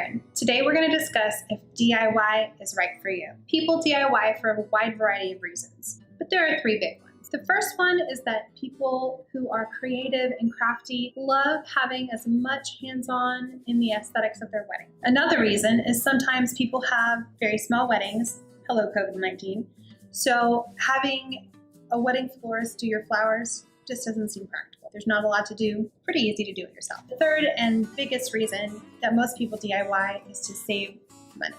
Erin. Today we're going to discuss if DIY is right for you. People DIY for a wide variety of reasons, but there are three big ones. The first one is that people who are creative and crafty love having as much hands-on in the aesthetics of their wedding. Another reason is sometimes people have very small weddings. Hello, COVID-19. So having a wedding florist do your flowers just doesn't seem practical. There's not a lot to do. Pretty easy to do it yourself. The third and biggest reason that most people DIY is to save money.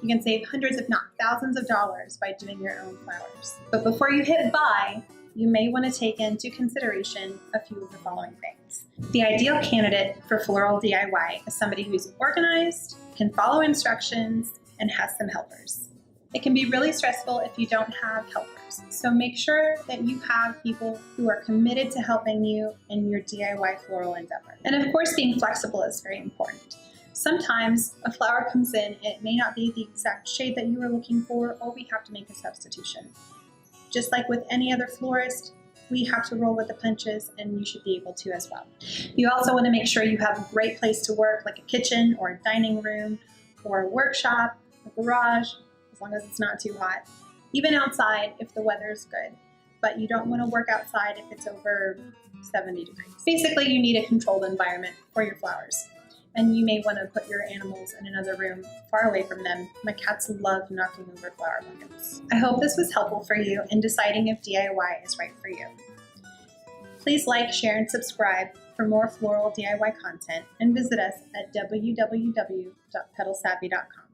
You can save hundreds, if not thousands of dollars by doing your own flowers. But before you hit buy, you may want to take into consideration a few of the following things. The ideal candidate for floral DIY is somebody who's organized, can follow instructions, and has some helpers. It can be really stressful if you don't have helpers, so make sure that you have people who are committed to helping you in your DIY floral endeavor. And of course, being flexible is very important. Sometimes a flower comes in, it may not be the exact shade that you were looking for, or we have to make a substitution. Just like with any other florist, we have to roll with the punches, and you should be able to as well. You also want to make sure you have a great place to work, like a kitchen or a dining room or a workshop, a garage, as long as it's not too hot. Even outside if the weather's good, but you don't want to work outside if it's over 70 degrees. Basically, you need a controlled environment for your flowers. And you may want to put your animals in another room far away from them. My cats love knocking over flower buckets. I hope this was helpful for you in deciding if DIY is right for you. Please like, share, and subscribe for more floral DIY content, and visit us at www.petalsavvy.com.